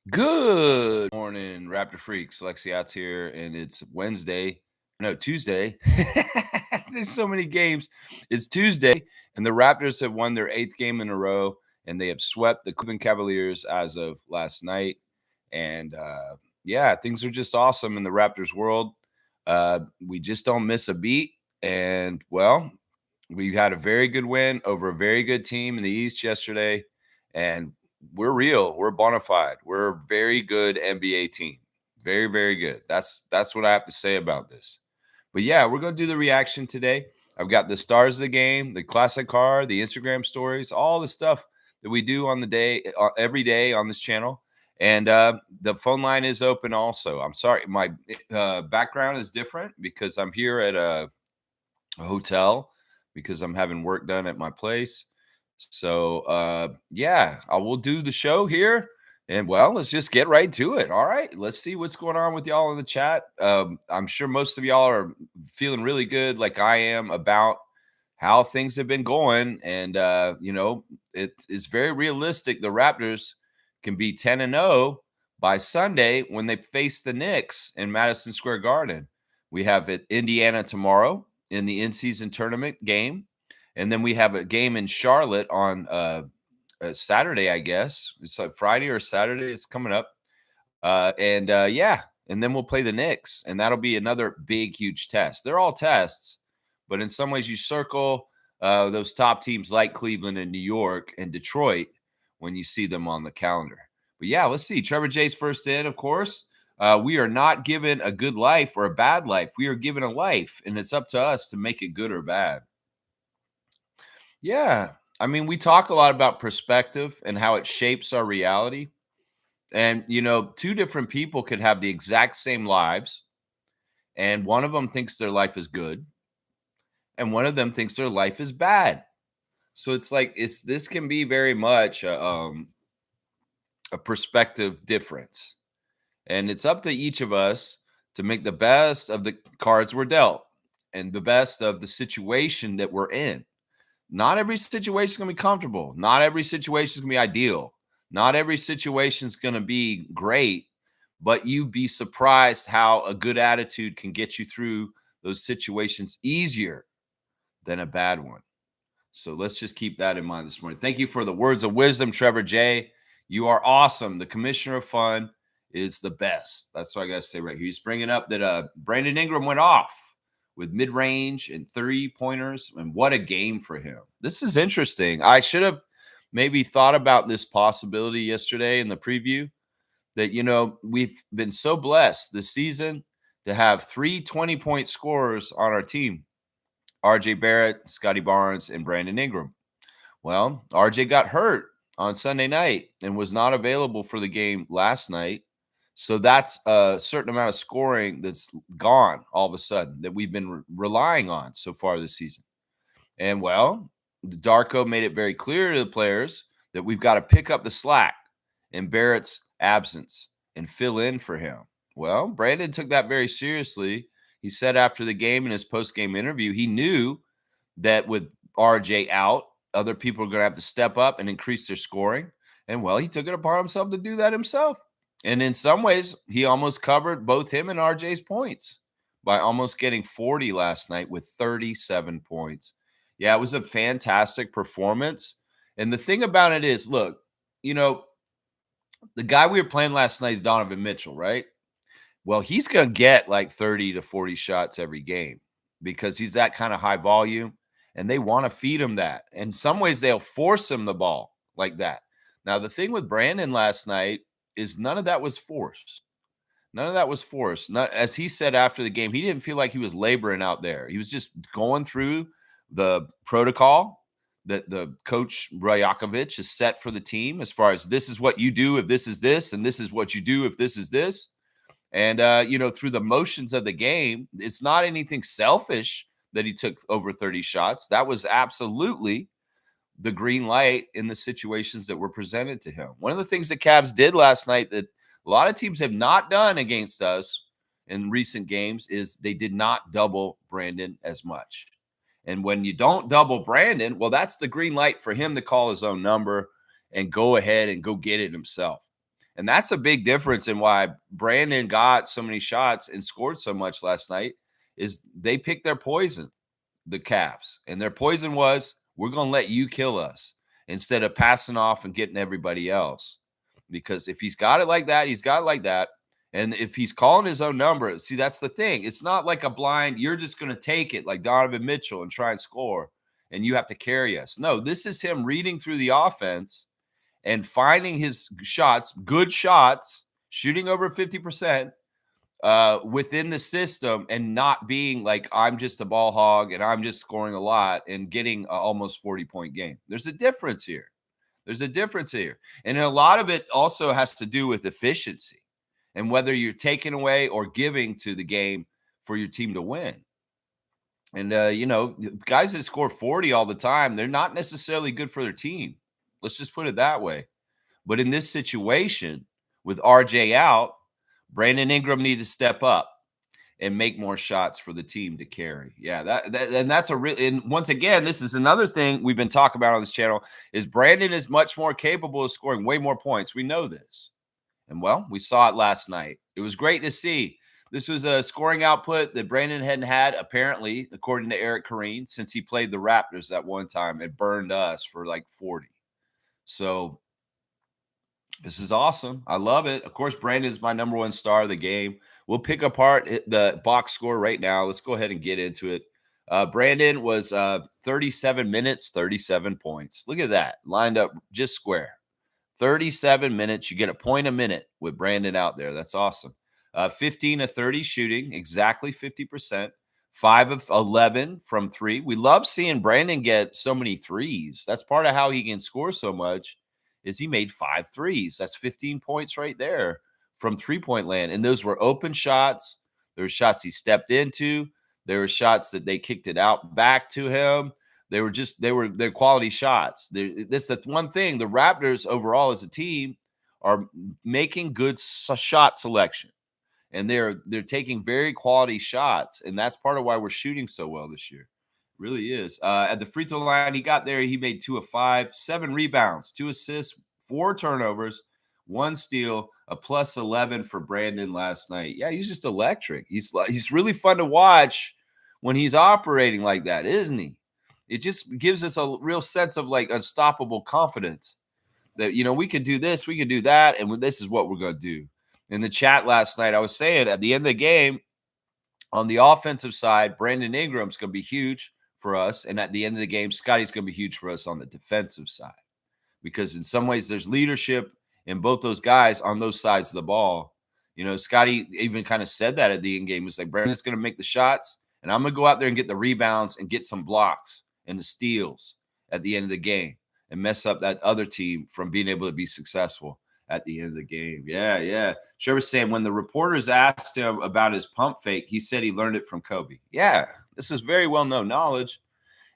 Good morning, Raptor Freaks. Lexi Out's here, and it's Wednesday. No, Tuesday. There's so many games. It's Tuesday, and the Raptors have won their 8th game in a row, and they have swept the Cleveland Cavaliers as of last night. And yeah, things are just awesome in the Raptors world. We just don't miss a beat. And well, we had a very good win over a very good team in the East yesterday. And we're real. We're bona fide. We're a very good NBA team. Very, very good. That's what I have to say about this. But yeah, we're gonna do the reaction today. I've got the stars of the game, the classic car, the Instagram stories, all the stuff that we do on the day, every day on this channel. And the phone line is open also. I'm sorry, my background is different because I'm here at a hotel because I'm having work done at my place. So yeah, I will do the show here. And well, let's just get right to it. All right, let's see what's going on with y'all in the chat. I'm sure most of y'all are feeling really good, like I am, about how things have been going. And it is very realistic. The Raptors can be 10-0 by Sunday when they face the Knicks in Madison Square Garden. We have it Indiana tomorrow in the in-season tournament game. And then we have a game in Charlotte on Saturday, I guess. It's like Friday or Saturday. It's coming up. Yeah. And then we'll play the Knicks. And that'll be another big, huge test. They're all tests. But in some ways, you circle those top teams like Cleveland and New York and Detroit when you see them on the calendar. But yeah, let's see. Trevor J's first in, of course. We are not given a good life or a bad life. We are given a life, and it's up to us to make it good or bad. Yeah. I mean, we talk a lot about perspective and how it shapes our reality. And, two different people could have the exact same lives, and one of them thinks their life is good, and one of them thinks their life is bad. So it's like this can be very much a perspective difference. And it's up to each of us to make the best of the cards we're dealt and the best of the situation that we're in. Not every situation is going to be comfortable. Not every situation is going to be ideal. Not every situation is going to be great, but you'd be surprised how a good attitude can get you through those situations easier than a bad one. So let's just keep that in mind this morning. Thank you for the words of wisdom, Trevor J. You are awesome. The commissioner of fun is the best. That's what I got to say right here. He's bringing up that Brandon Ingram went off with mid-range and 3-pointers, and what a game for him. This is interesting. I should have maybe thought about this possibility yesterday in the preview that, we've been so blessed this season to have 3 20-point scorers on our team. RJ Barrett, Scotty Barnes, and Brandon Ingram. Well, RJ got hurt on Sunday night and was not available for the game last night. So that's a certain amount of scoring that's gone all of a sudden that we've been relying on so far this season. And well, Darko made it very clear to the players that we've got to pick up the slack in Barrett's absence and fill in for him. Well, Brandon took that very seriously. He said after the game in his post-game interview, he knew that with RJ out, other people are going to have to step up and increase their scoring. And well, he took it upon himself to do that himself. And in some ways, he almost covered both him and RJ's points by almost getting 40 last night with 37 points. Yeah, it was a fantastic performance. And the thing about it is, look, the guy we were playing last night is Donovan Mitchell, right? Well, he's going to get like 30 to 40 shots every game because he's that kind of high volume, and they want to feed him that. In some ways, they'll force him the ball like that. Now, the thing with Brandon last night is none of that was forced. None of that was forced. Not, as he said after the game, he didn't feel like he was laboring out there. He was just going through the protocol that the coach Rajakovic has set for the team as far as this is what you do if this is this, and this is what you do if this is this. And, through the motions of the game, it's not anything selfish that he took over 30 shots. That was absolutely the green light in the situations that were presented to him. One of the things the Cavs did last night that a lot of teams have not done against us in recent games is they did not double Brandon as much. And when you don't double Brandon, well, that's the green light for him to call his own number and go ahead and go get it himself. And that's a big difference in why Brandon got so many shots and scored so much last night is they picked their poison, the Cavs. And their poison was, we're going to let you kill us instead of passing off and getting everybody else. Because if he's got it like that, he's got it like that. And if he's calling his own number, see, that's the thing. It's not like a blind, you're just going to take it like Donovan Mitchell and try and score, and you have to carry us. No, this is him reading through the offense and finding his shots, good shots, shooting over 50% within the system and not being like, I'm just a ball hog and I'm just scoring a lot and getting a almost 40-point game. There's a difference here. There's a difference here. And a lot of it also has to do with efficiency and whether you're taking away or giving to the game for your team to win. And, guys that score 40 all the time, they're not necessarily good for their team. Let's just put it that way. But in this situation with RJ out, Brandon Ingram needed to step up and make more shots for the team to carry. Yeah, and that's a real. And once again, this is another thing we've been talking about on this channel is Brandon is much more capable of scoring way more points. We know this. And well, we saw it last night. It was great to see. This was a scoring output that Brandon hadn't had, apparently, according to Eric Kareen, since he played the Raptors that one time and burned us for like 40. So this is awesome. I love it. Of course, Brandon's my number one star of the game. We'll pick apart the box score right now. Let's go ahead and get into it. Brandon was 37 minutes, 37 points. Look at that. Lined up just square. 37 minutes. You get a point a minute with Brandon out there. That's awesome. 15 of 30 shooting, exactly 50%. 5 of 11 from 3. We love seeing Brandon get so many threes. That's part of how he can score so much is he made 5 threes. That's 15 points right there from three-point land. And those were open shots. There were shots he stepped into. There were shots that they kicked it out back to him. They're quality shots. That's the one thing. The Raptors overall as a team are making good shot selection. And they're taking very quality shots. And that's part of why we're shooting so well this year. It really is. At the free throw line, he got there. He made 2 of 5, 7 rebounds, 2 assists, 4 turnovers, 1 steal, a plus 11 for Brandon last night. Yeah, he's just electric. He's really fun to watch when he's operating like that, isn't he? It just gives us a real sense of like unstoppable confidence that, we can do this, we can do that, and this is what we're going to do. In the chat last night, I was saying at the end of the game, on the offensive side, Brandon Ingram's going to be huge for us. And at the end of the game, Scotty's going to be huge for us on the defensive side. Because in some ways, there's leadership in both those guys on those sides of the ball. Scotty even kind of said that at the end game. It's like, Brandon's going to make the shots, and I'm going to go out there and get the rebounds and get some blocks and the steals at the end of the game and mess up that other team from being able to be successful at the end of the game. Yeah. Trevor's saying when the reporters asked him about his pump fake, he said he learned it from Kobe. Yeah, this is very well-known knowledge.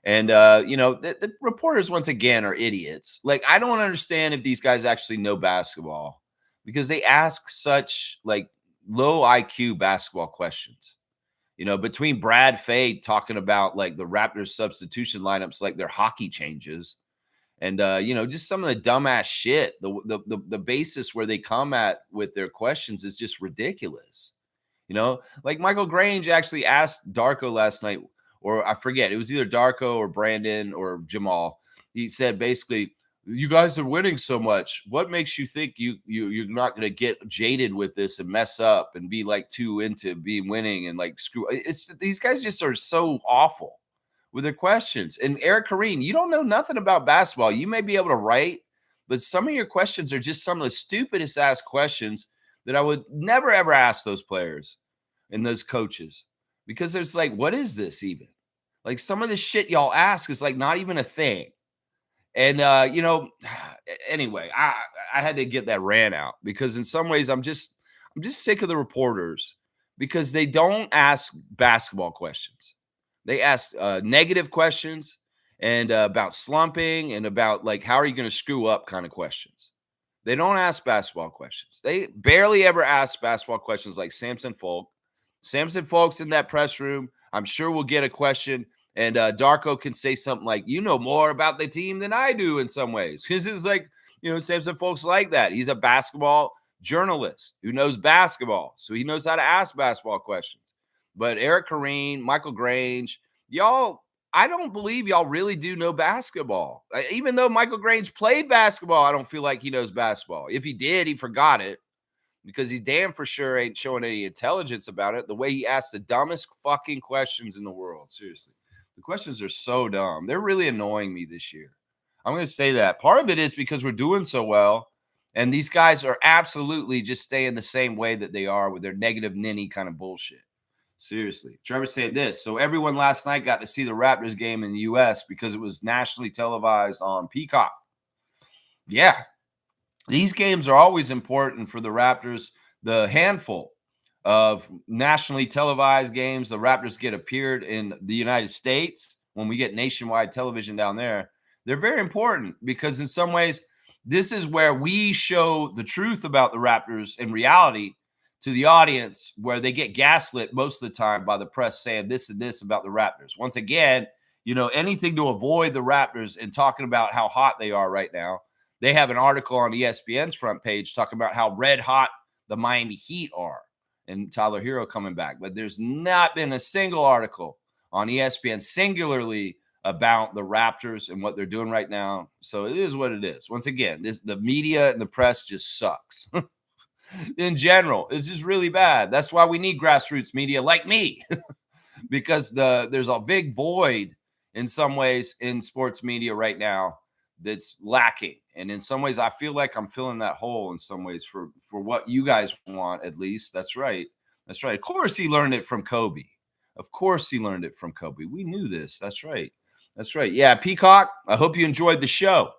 And, the reporters, once again, are idiots. Like, I don't understand if these guys actually know basketball because they ask such, like, low IQ basketball questions. Between Brad Fay talking about, like, the Raptors substitution lineups, like their hockey changes, and, just some of the dumbass shit, the basis where they come at with their questions is just ridiculous. Like Michael Grange actually asked Darko last night, or I forget, it was either Darko or Brandon or Jamal. He said, basically, you guys are winning so much. What makes you think you're not going to get jaded with this and mess up and be like too into being winning and like screw? These guys just are so awful with their questions. And Eric Kareen, you don't know nothing about basketball. You may be able to write, but some of your questions are just some of the stupidest ass questions that I would never, ever ask those players and those coaches, because there's like, what is this even? Like some of the shit y'all ask is like not even a thing. And, anyway, I had to get that rant out because in some ways I'm just sick of the reporters because they don't ask basketball questions. They ask negative questions and about slumping and about like, how are you going to screw up kind of questions. They don't ask basketball questions. They barely ever ask basketball questions like Samson Folk. Samson Folk's in that press room. I'm sure we'll get a question. And Darko can say something like, you know more about the team than I do in some ways. Because it's like, Samson Folk's like that. He's a basketball journalist who knows basketball, so he knows how to ask basketball questions. But Eric Corrine, Michael Grange, y'all, I don't believe y'all really do know basketball. Even though Michael Grange played basketball, I don't feel like he knows basketball. If he did, he forgot it because he damn for sure ain't showing any intelligence about it. The way he asks the dumbest fucking questions in the world. Seriously. The questions are so dumb. They're really annoying me this year. I'm going to say that. Part of it is because we're doing so well, and these guys are absolutely just staying the same way that they are with their negative ninny kind of bullshit. Seriously. Trevor said this. So everyone last night got to see the Raptors game in the U.S. because it was nationally televised on Peacock. Yeah. These games are always important for the Raptors. The handful of nationally televised games the Raptors get appeared in the United States, when we get nationwide television down there, they're very important because in some ways, this is where we show the truth about the Raptors in reality to the audience, where they get gaslit most of the time by the press saying this and this about the Raptors. Once again, anything to avoid the Raptors and talking about how hot they are right now. They have an article on ESPN's front page talking about how red hot the Miami Heat are and Tyler Hero coming back. But there's not been a single article on ESPN singularly about the Raptors and what they're doing right now. So it is what it is. Once again, the media and the press just sucks. In general, it's just really bad. That's why we need grassroots media like me, because there's a big void in some ways in sports media right now that's lacking. And in some ways, I feel like I'm filling that hole in some ways for what you guys want, at least. That's right. That's right. Of course, he learned it from Kobe. Of course, he learned it from Kobe. We knew this. That's right. That's right. Yeah, Peacock, I hope you enjoyed the show.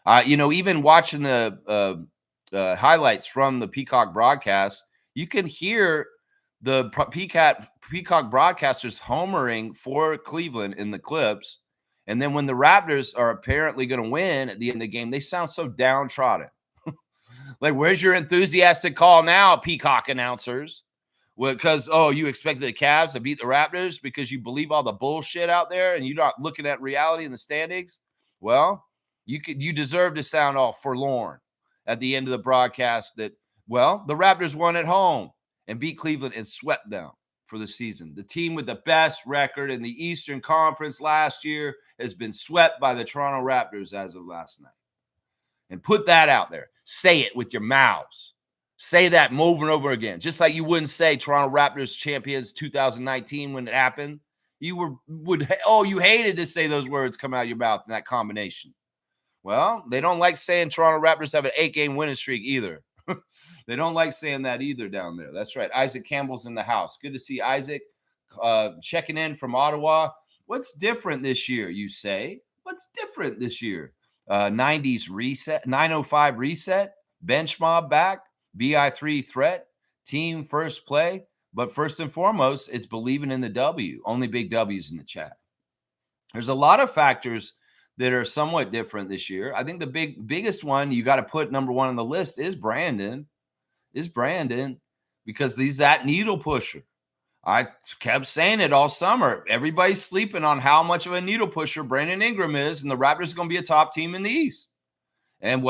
Even watching the highlights from the Peacock broadcast, you can hear the Peacock broadcasters homering for Cleveland in the clips. And then when the Raptors are apparently going to win at the end of the game, they sound so downtrodden. Like, where's your enthusiastic call now, Peacock announcers? Because, you expected the Cavs to beat the Raptors because you believe all the bullshit out there and you're not looking at reality in the standings? Well, you deserve to sound all forlorn at the end of the broadcast that, the Raptors won at home and beat Cleveland and swept them for the season. The team with the best record in the Eastern Conference last year has been swept by the Toronto Raptors as of last night. And put that out there. Say it with your mouths. Say that over and over again. Just like you wouldn't say Toronto Raptors champions 2019 when it happened. You hated to say those words come out of your mouth in that combination. Well, they don't like saying Toronto Raptors have an 8-game winning streak either. They don't like saying that either down there. That's right. Isaac Campbell's in the house. Good to see Isaac checking in from Ottawa. What's different this year, you say? What's different this year? 90s reset, 905 reset, bench mob back, BI3 threat, team first play. But first and foremost, it's believing in the W. Only big W's in the chat. There's a lot of factors that are somewhat different this year. I think the biggest one you got to put number one on the list is Brandon. Because he's that needle pusher. I kept saying it all summer. Everybody's sleeping on how much of a needle pusher Brandon Ingram is, and the Raptors are going to be a top team in the East. And,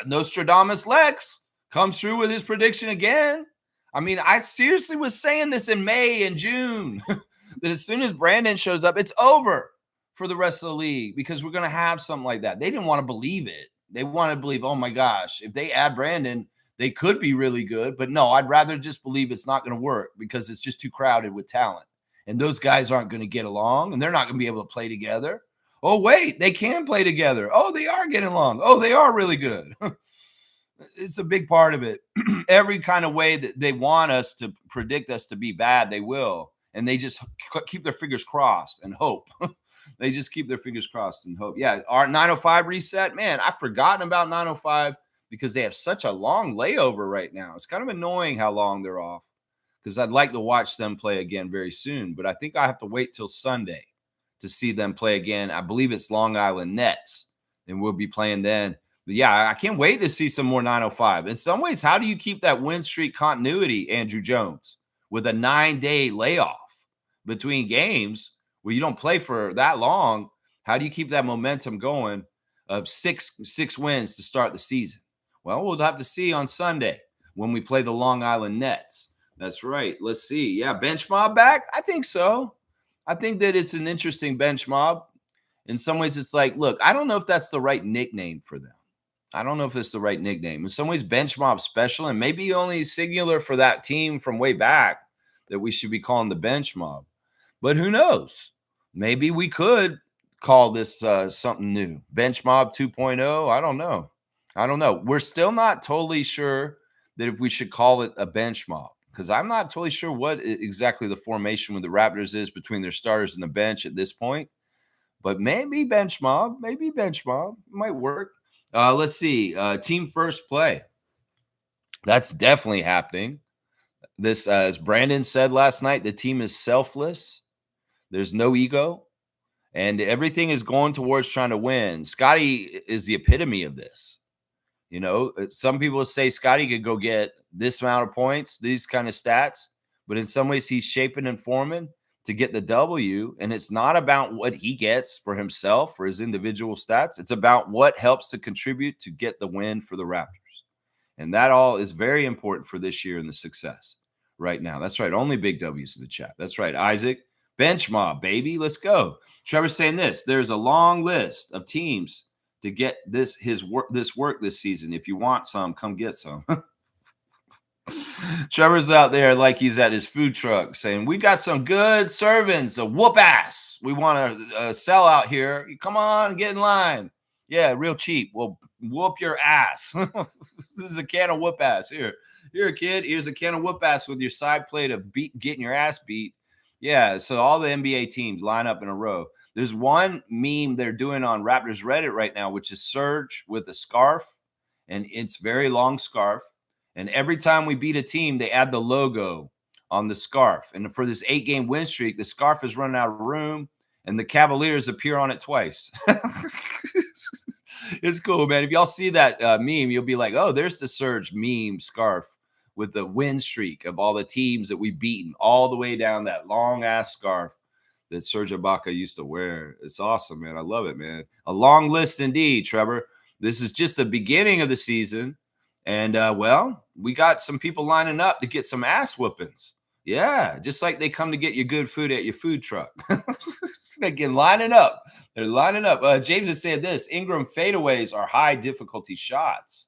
Nostradamus Lex comes through with his prediction again. I mean, I seriously was saying this in May and June, that as soon as Brandon shows up, it's over for the rest of the league because we're going to have something like that. They didn't want to believe it. They wanted to believe, oh, my gosh, if they add Brandon, they could be really good. But no, I'd rather just believe it's not going to work because it's just too crowded with talent. And those guys aren't going to get along, and they're not going to be able to play together. Oh, wait, they can play together. Oh, they are getting along. Oh, they are really good. It's a big part of it. Every kind of way that they want us to predict us to be bad, they will. And they just keep their fingers crossed and hope. They just keep their fingers crossed and hope. Yeah, our 905 reset, man, I've forgotten about 905 because they have such a long layover right now. It's kind of annoying how long they're off because I'd like to watch them play again very soon. But I think I have to wait till Sunday to see them play again. I believe it's Long Island Nets, and we'll be playing then. But yeah, I can't wait to see some more 905. In some ways, how do you keep that win streak continuity, Andrew Jones, with a 9-day layoff between games where you don't play for that long? How do you keep that momentum going of six wins to start the season? Well, we'll have to see on Sunday. when we play the Long Island Nets. That's right. Let's see. Yeah, bench mob back? I think so. I think that it's an interesting bench mob. In some ways, it's like, look, I don't know if that's the right nickname for them. I don't know if it's the right nickname. In some ways, bench mob special and maybe only singular for that team from way back that we should be calling the bench mob. But who knows? Maybe we could call this something new. Bench mob 2.0. I don't know. I don't know. We're still not totally sure that if we should call it a bench mob because I'm not totally sure what exactly the formation with the Raptors is between their starters and the bench at this point. But maybe bench mob might work. Let's see. Team first play. That's definitely happening. This, as Brandon said last night, the team is selfless. There's no ego, and everything is going towards trying to win. Scotty is the epitome of this. You know, some people say Scotty could go get this amount of points, these kind of stats, but in some ways he's shaping and forming to get the W. And it's not about what he gets for himself, for his individual stats. It's about what helps to contribute to get the win for the Raptors. And that all is very important for this year and the success right now. That's right. Only big W's in the chat. That's right. Isaac, bench mob, baby. Let's go. Trevor's saying this. There's a long list of teams to get this work this season. If you want some, come get some. Trevor's out there like he's at his food truck saying, we got some good servings, a whoop ass. We want to sell out here. Come on, get in line. Yeah, real cheap. We'll whoop your ass. This is a can of whoop ass. Here, kid. Here's a can of whoop ass with your side plate of getting your ass beat. Yeah, so all the NBA teams line up in a row. There's one meme they're doing on Raptors Reddit right now, which is Serge with a scarf, and it's very long scarf. And every time we beat a team, they add the logo on the scarf. And for this 8-game win streak, the scarf is running out of room, and the Cavaliers appear on it twice. It's cool, man. If y'all see that meme, you'll be like, oh, there's the Serge meme scarf with the win streak of all the teams that we've beaten all the way down that long-ass scarf that Serge Ibaka used to wear. It's awesome, man. I love it, man. A long list indeed, Trevor. This is just the beginning of the season. And, well, we got some people lining up to get some ass whoopings. Yeah, just like they come to get your good food at your food truck. They're getting lining up. They're lining up. James has said this. Ingram fadeaways are high difficulty shots.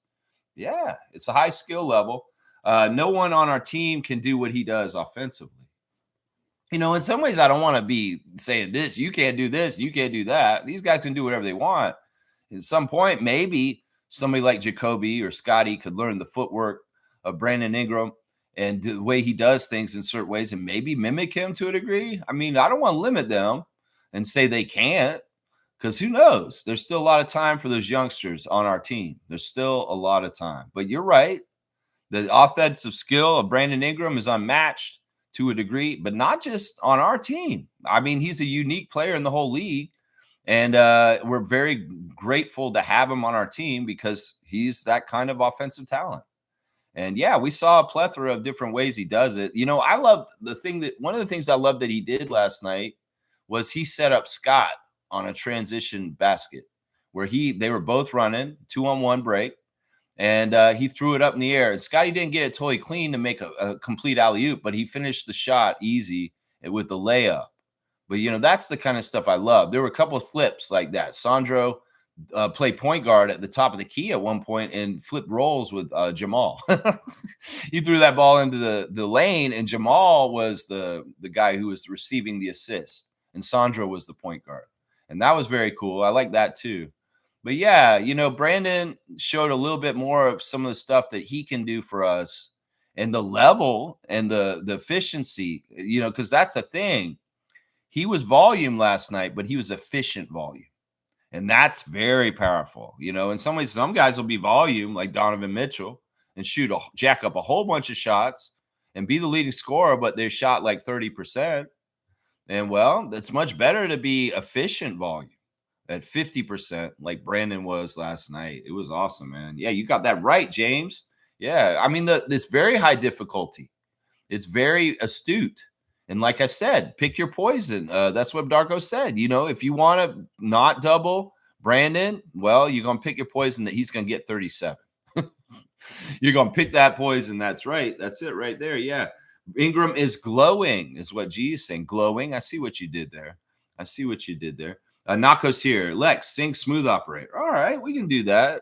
Yeah, it's a high skill level. No one on our team can do what he does offensively. You know, in some ways, I don't want to be saying this. You can't do this. You can't do that. These guys can do whatever they want. At some point, maybe somebody like Jacoby or Scotty could learn the footwork of Brandon Ingram and the way he does things in certain ways and maybe mimic him to a degree. I mean, I don't want to limit them and say they can't because who knows? There's still a lot of time for those youngsters on our team. There's still a lot of time. But you're right. The offensive skill of Brandon Ingram is unmatched to a degree, but not just on our team. I mean, he's a unique player in the whole league. And we're very grateful to have him on our team because he's that kind of offensive talent. And yeah, we saw a plethora of different ways he does it. You know, I love one of the things I love that he did last night was he set up Scott on a transition basket where they were both running 2-on-1 break. And he threw it up in the air. And Scotty didn't get it totally clean to make a complete alley-oop, but he finished the shot easy with the layup. But, you know, that's the kind of stuff I love. There were a couple of flips like that. Sandro played point guard at the top of the key at one point and flipped rolls with Jamal. He threw that ball into the lane, and Jamal was the guy who was receiving the assist, and Sandro was the point guard. And that was very cool. I like that too. But, yeah, you know, Brandon showed a little bit more of some of the stuff that he can do for us and the level and the efficiency, you know, because that's the thing. He was volume last night, but he was efficient volume. And that's very powerful. You know, in some ways, some guys will be volume like Donovan Mitchell and jack up a whole bunch of shots and be the leading scorer, but they shot like 30%. And, well, it's much better to be efficient volume at 50% like Brandon was last night. It was awesome, man. Yeah, you got that right, James. Yeah, I mean, this very high difficulty. It's very astute. And like I said, pick your poison. That's what Darko said. You know, if you want to not double Brandon, well, you're going to pick your poison that he's going to get 37. You're gonna pick that poison. That's right. That's it right there. Yeah. Ingram is glowing, is what G is saying. Glowing. I see what you did there. I see what you did there. Nako's here. Lex, sing smooth operator. All right, we can do that.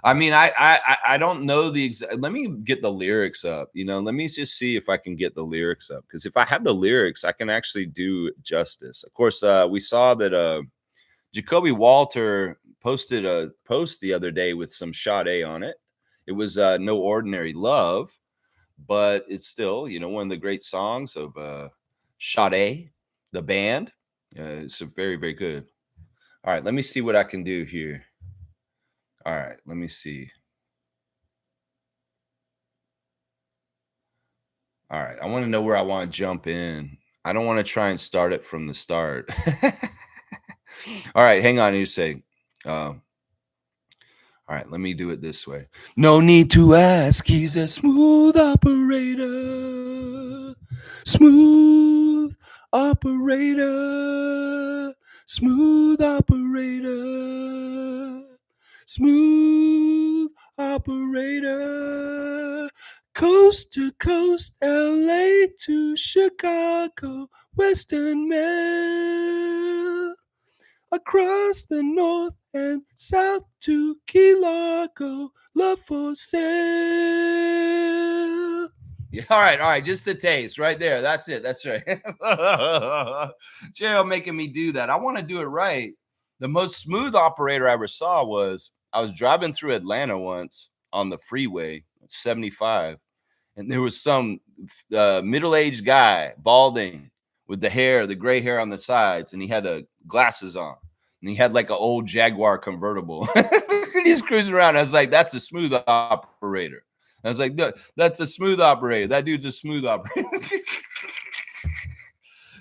I mean, I don't know the exact. Let me get the lyrics up. Let me just see if I can get the lyrics up. Because if I have the lyrics, I can actually do justice. Of course, we saw that Jacoby Walter posted a post the other day with some Sade on it. It was No Ordinary Love, but it's still, one of the great songs of Sade, the band. It's a very, very good. All right, let me see what I can do here. All right, let me see. All right, I want to know where I want to jump in. I don't want to try and start it from the start. All right, hang on. You say, all right, let me do it this way. No need to ask, he's a smooth operator. Smooth operator. Smooth operator. Smooth operator. Coast to coast, LA to Chicago, Western Mail. Across the north and south to Key Largo, love for sale. Yeah, all right, just a taste right there. That's it. That's right. JL making me do that. I want to do it right. The most smooth operator I ever saw was I was driving through Atlanta once on the freeway, 75, and there was some middle-aged guy, balding, with the gray hair on the sides, and he had glasses on, and he had like an old Jaguar convertible. He's cruising around. I was like, that's a smooth operator. I was like, that's a smooth operator. That dude's a smooth operator.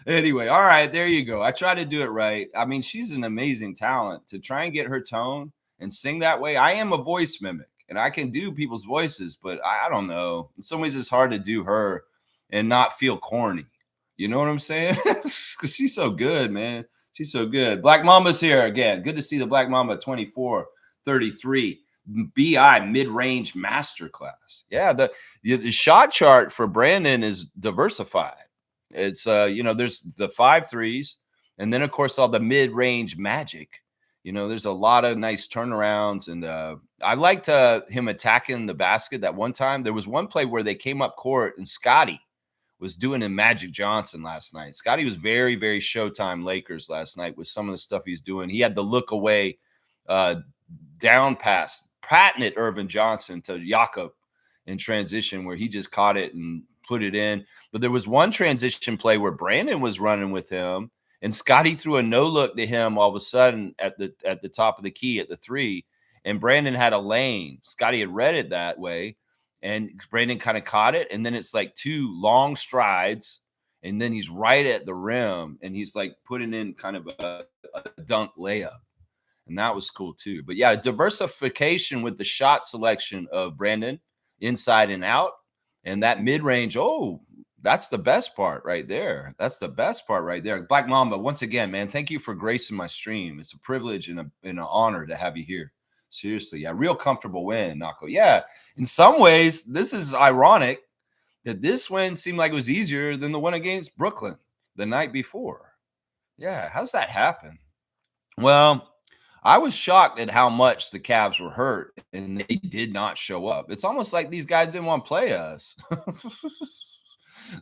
Anyway, all right, there you go. I try to do it right. I mean, she's an amazing talent to try and get her tone and sing that way. I am a voice mimic and I can do people's voices, but I don't know. In some ways, it's hard to do her and not feel corny. You know what I'm saying? Because she's so good, man. She's so good. Black Mama's here again. Good to see the Black Mama 2433 BI mid-range masterclass. Yeah, the shot chart for Brandon is diversified. It's there's the 5 threes, and then of course all the mid-range magic. There's a lot of nice turnarounds, and I liked him attacking the basket that one time. There was one play where they came up court, and Scotty was doing a Magic Johnson last night. Scotty was very, very Showtime Lakers last night with some of the stuff he's doing. He had the look away down pass, patting it Irvin Johnson to Jakob in transition where he just caught it and put it in. But there was one transition play where Brandon was running with him, and Scotty threw a no look to him all of a sudden at the top of the key at the 3, and Brandon had a lane. Scotty had read it that way, and Brandon kind of caught it, and then it's like 2 long strides, and then he's right at the rim, and he's like putting in kind of a dunk layup. And that was cool too. But yeah, diversification with the shot selection of Brandon inside and out. And that mid-range, that's the best part right there. That's the best part right there. Black Mamba, once again, man, thank you for gracing my stream. It's a privilege and an honor to have you here. Seriously, yeah, real comfortable win, Nako. Yeah, in some ways, this is ironic that this win seemed like it was easier than the one against Brooklyn the night before. Yeah, how's that happen? Well, I was shocked at how much the Cavs were hurt and they did not show up. It's almost like these guys didn't want to play us.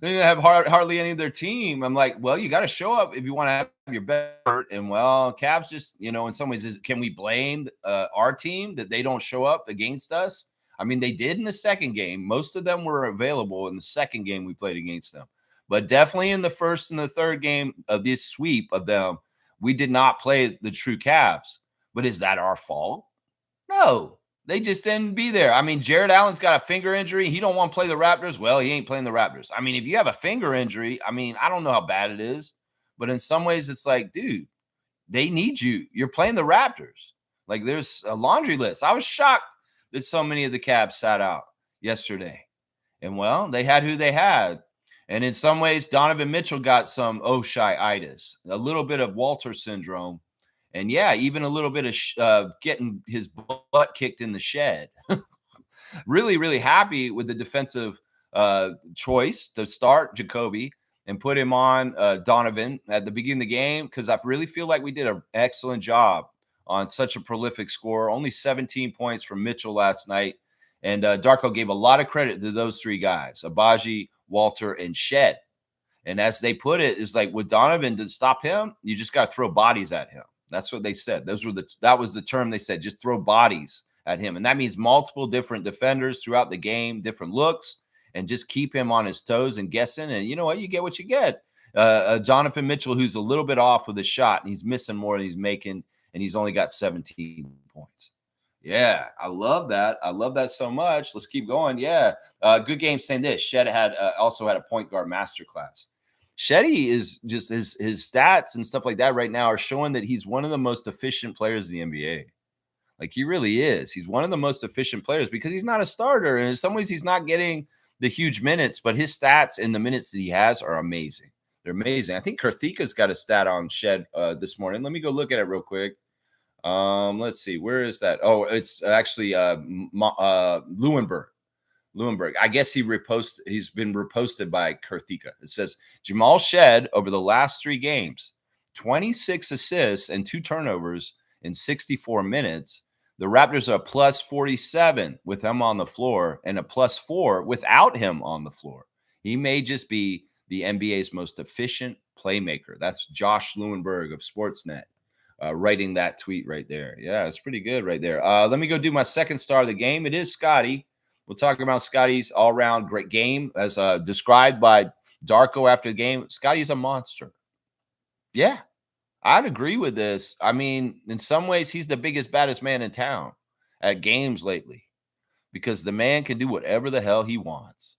They didn't have hardly any of their team. I'm like, well, you got to show up if you want to have your best hurt. And well, Cavs just, in some ways, can we blame our team that they don't show up against us? I mean, they did in the second game. Most of them were available in the second game we played against them. But definitely in the first and the third game of this sweep of them, we did not play the true Cavs. But is that our fault? No, they just didn't be there. I mean, Jared Allen's got a finger injury. He don't want to play the Raptors. Well, he ain't playing the Raptors. I mean, if you have a finger injury, I mean, I don't know how bad it is. But in some ways, it's like, dude, they need you. You're playing the Raptors. Like, there's a laundry list. I was shocked that so many of the Cavs sat out yesterday. And, well, they had who they had. And in some ways, Donovan Mitchell got some Oshii-itis, a little bit of Walter syndrome. And, yeah, even a little bit of getting his butt kicked in the shed. Really, really happy with the defensive choice to start Jacoby and put him on Donovan at the beginning of the game, because I really feel like we did an excellent job on such a prolific score. Only 17 points from Mitchell last night. And Darko gave a lot of credit to those three guys, Abaji, Walter, and Shed. And as they put it, is like with Donovan, to stop him, you just got to throw bodies at him. That's what they said. That was the term they said, just throw bodies at him. And that means multiple different defenders throughout the game, different looks, and just keep him on his toes and guessing. And you know what? You get what you get. Jonathan Mitchell, who's a little bit off with his shot, and he's missing more than he's making, and he's only got 17 points. Yeah, I love that. I love that so much. Let's keep going. Yeah, good game saying this. Shed had also had a point guard masterclass. Shetty is just his stats and stuff like that right now are showing that he's one of the most efficient players in the NBA. Like, he really is. He's one of the most efficient players because he's not a starter. And in some ways, he's not getting the huge minutes, but his stats and the minutes that he has are amazing. They're amazing. I think Karthika's got a stat on Shed this morning. Let me go look at it real quick. Let's see. Where is that? Oh, it's actually Lewinberg. I guess he's been reposted by Karthika. It says Jamal Shed over the last 3 games, 26 assists and 2 turnovers in 64 minutes. The Raptors are a plus 47 with him on the floor and a plus 4 without him on the floor. He may just be the NBA's most efficient playmaker. That's Josh Lewinberg of Sportsnet writing that tweet right there. Yeah, it's pretty good right there. Let me go do my second star of the game. It is Scotty. We'll talk about Scotty's all-around great game as described by Darko after the game. Scotty's a monster. Yeah, I'd agree with this. I mean, in some ways, he's the biggest, baddest man in town at games lately because the man can do whatever the hell he wants.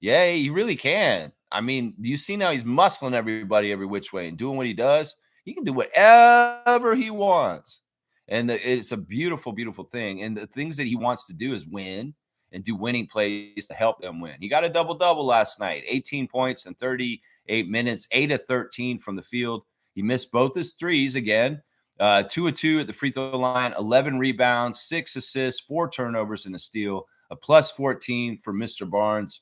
Yeah, he really can. I mean, you see now he's muscling everybody every which way and doing what he does. He can do whatever he wants. And it's a beautiful, beautiful thing. And the things that he wants to do is win and do winning plays to help them win. He got a double-double last night, 18 points in 38 minutes, 8 of 13 from the field. He missed both his threes again, 2 of 2 at the free throw line, 11 rebounds, 6 assists, 4 turnovers, and a steal, a plus 14 for Mr. Barnes.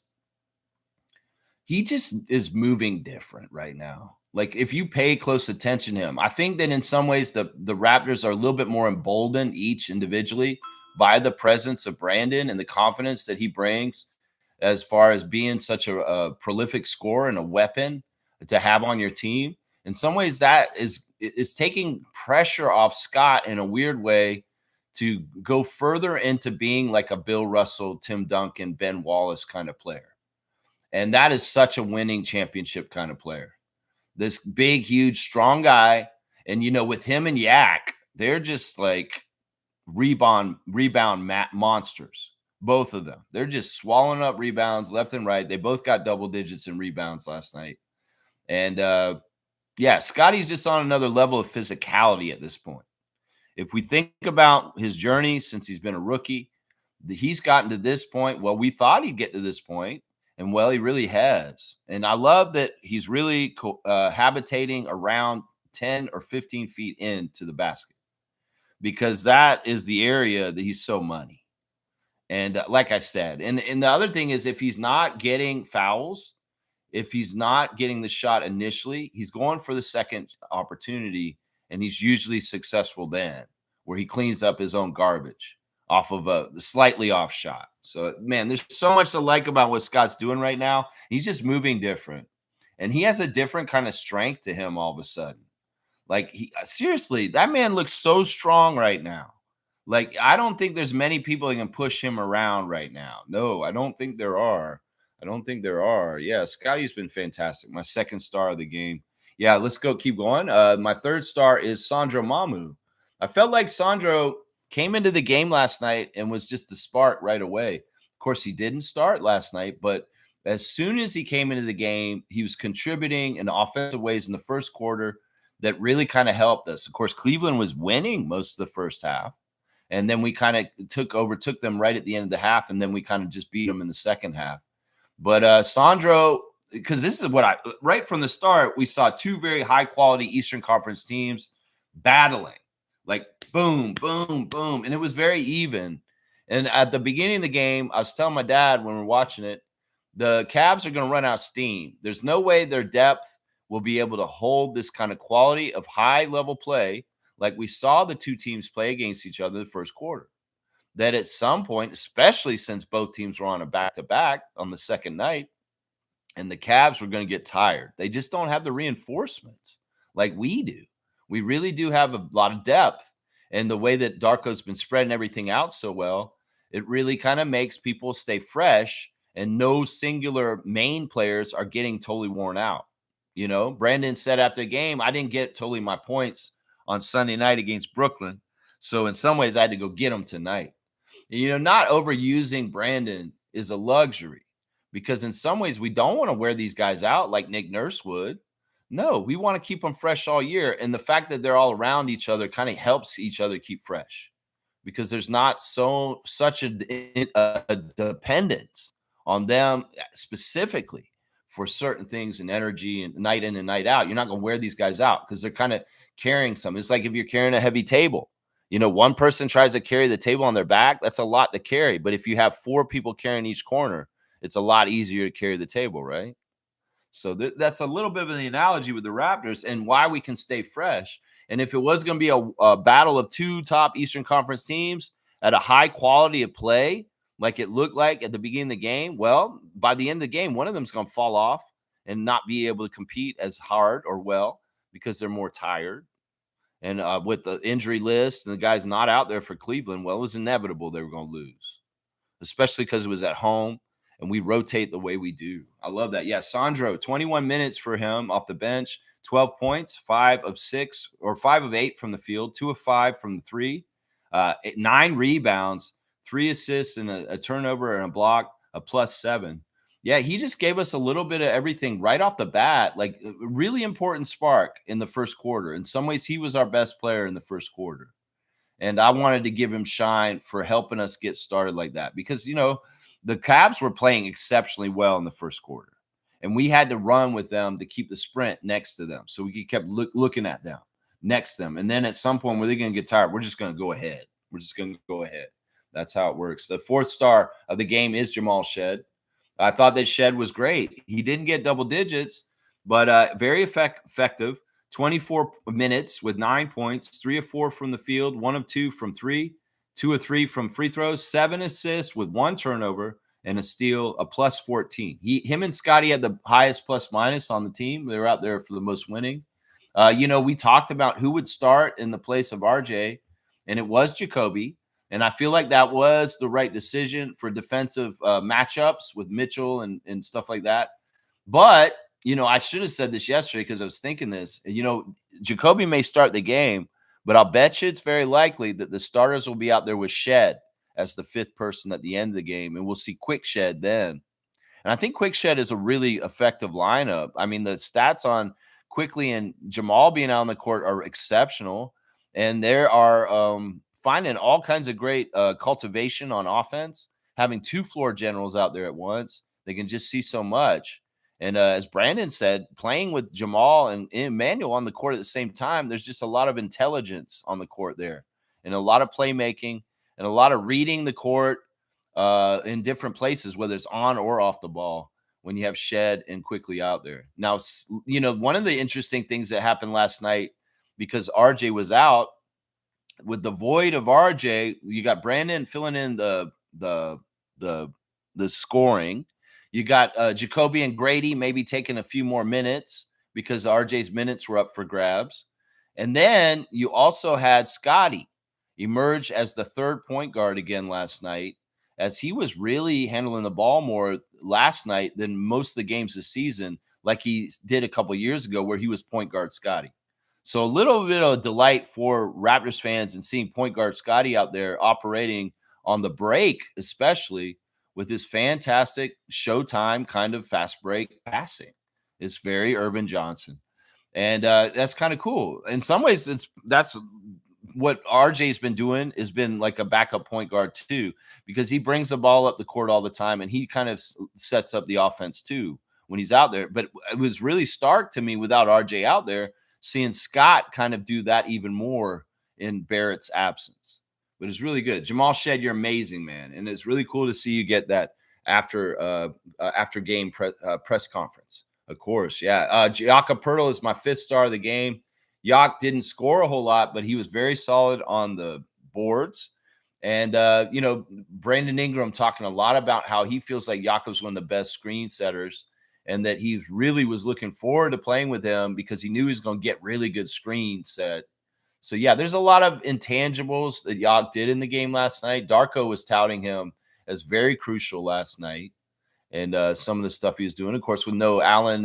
He just is moving different right now. Like, if you pay close attention to him, I think that in some ways the Raptors are a little bit more emboldened each individually by the presence of Brandon and the confidence that he brings as far as being such a prolific scorer and a weapon to have on your team. In some ways, that is taking pressure off Scott in a weird way to go further into being like a Bill Russell, Tim Duncan, Ben Wallace kind of player. And that is such a winning championship kind of player. This big, huge, strong guy. And, you know, with him and Yak, they're just like rebound monsters, both of them. They're just swallowing up rebounds left and right. They both got double digits in rebounds last night. And, yeah, Scotty's just on another level of physicality at this point. If we think about his journey since he's been a rookie, he's gotten to this point. Well, we thought he'd get to this point. And, well, he really has. And I love that he's really habitating around 10 or 15 feet into the basket because that is the area that he's so money. And like I said, and the other thing is if he's not getting fouls, if he's not getting the shot initially, he's going for the second opportunity, and he's usually successful then where he cleans up his own garbage off of a slightly off shot. So, man, there's so much to like about what Scott's doing right now. He's just moving different. And he has a different kind of strength to him all of a sudden. Like, seriously, that man looks so strong right now. Like, I don't think there's many people that can push him around right now. No, I don't think there are. Yeah, Scotty's been fantastic. My second star of the game. Yeah, let's go keep going. My third star is Sandro Mamu. I felt like Sandro came into the game last night and was just the spark right away. Of course, he didn't start last night, but as soon as he came into the game, he was contributing in offensive ways in the first quarter that really kind of helped us. Of course, Cleveland was winning most of the first half, and then we kind of overtook them right at the end of the half, and then we kind of just beat them in the second half. But Sandro, because this is what right from the start, we saw 2 very high-quality Eastern Conference teams battling. Like, boom, boom, boom. And it was very even. And at the beginning of the game, I was telling my dad when we we're watching it, the Cavs are going to run out of steam. There's no way their depth will be able to hold this kind of quality of high level play like we saw the two teams play against each other in the first quarter. That at some point, especially since both teams were on a back to back on the second night, and the Cavs were going to get tired. They just don't have the reinforcements like we do. We really do have a lot of depth. And the way that Darko's been spreading everything out so well, it really kind of makes people stay fresh and no singular main players are getting totally worn out. You know, Brandon said after the game, I didn't get totally my points on Sunday night against Brooklyn. So in some ways, I had to go get them tonight. Not overusing Brandon is a luxury because in some ways we don't want to wear these guys out like Nick Nurse would. No, we want to keep them fresh all year. And the fact that they're all around each other kind of helps each other keep fresh because there's not such a dependence on them specifically for certain things and energy and night in and night out. You're not going to wear these guys out because they're kind of carrying some. It's like if you're carrying a heavy table. One person tries to carry the table on their back. That's a lot to carry. But if you have four people carrying each corner, it's a lot easier to carry the table, right? So that's a little bit of an analogy with the Raptors and why we can stay fresh. And if it was going to be a battle of two top Eastern Conference teams at a high quality of play, like it looked like at the beginning of the game, well, by the end of the game, one of them is going to fall off and not be able to compete as hard or well because they're more tired. And with the injury list and the guys not out there for Cleveland, well, it was inevitable they were going to lose, especially because it was at home and we rotate the way we do. I love that. Yeah, Sandro, 21 minutes for him off the bench, 12 points, 5 of 6 or 5 of 8 from the field, 2 of 5 from the 3, 9 rebounds, 3 assists and a turnover and a block, a +7. Yeah, he just gave us a little bit of everything right off the bat, like a really important spark in the first quarter. In some ways, he was our best player in the first quarter. And I wanted to give him shine for helping us get started like that because, the Cavs were playing exceptionally well in the first quarter. And we had to run with them to keep the sprint next to them. So we kept looking at them, next to them. And then at some point where they're going to get tired, we're just going to go ahead. We're just going to go ahead. That's how it works. The fourth star of the game is Jamal Shed. I thought that Shed was great. He didn't get double digits, but very effective. 24 minutes with 9 points, 3 of 4 from the field, 1 of 2 from 3, 2 of 3 from free throws, 7 assists with 1 turnover and a steal, a +14. Him and Scotty had the highest plus minus on the team. They were out there for the most winning. We talked about who would start in the place of RJ, and it was Jacoby. And I feel like that was the right decision for defensive matchups with Mitchell and stuff like that. But, I should have said this yesterday because I was thinking this. Jacoby may start the game, but I'll bet you it's very likely that the starters will be out there with Shed as the 5th person at the end of the game. And we'll see Quick Shed then. And I think Quick Shed is a really effective lineup. I mean, the stats on Quickly and Jamal being out on the court are exceptional. And there are finding all kinds of great cultivation on offense, having 2 floor generals out there at once. They can just see so much. And as Brandon said, playing with Jamal and Emmanuel on the court at the same time, there's just a lot of intelligence on the court there and a lot of playmaking and a lot of reading the court in different places, whether it's on or off the ball when you have Shed and Quickly out there. Now, one of the interesting things that happened last night because RJ was out, with the void of RJ, you got Brandon filling in the scoring. You got Jacoby and Grady maybe taking a few more minutes because RJ's minutes were up for grabs. And then you also had Scotty emerge as the 3rd point guard again last night, as he was really handling the ball more last night than most of the games this season, like he did a couple years ago where he was point guard Scotty. So a little bit of delight for Raptors fans and seeing point guard Scotty out there operating on the break, especially with his fantastic Showtime kind of fast break passing. It's very Irvin Johnson. And that's kind of cool. In some ways, that's what RJ's been doing, has been like a backup point guard too, because he brings the ball up the court all the time and he kind of sets up the offense too when he's out there. But it was really stark to me without RJ out there, seeing Scott kind of do that even more in Barrett's absence, but it's really good. Jamal Shed, you're amazing, man, and it's really cool to see you get that after game press conference. Of course, yeah. Jakob Pertl is my 5th star of the game. Yak didn't score a whole lot, but he was very solid on the boards. And Brandon Ingram talking a lot about how he feels like Jakob's one of the best screen setters, and that he really was looking forward to playing with him because he knew he was going to get really good screen set. So yeah, there's a lot of intangibles that Yak did in the game last night. Darko was touting him as very crucial last night, and some of the stuff he was doing, of course, with no Allen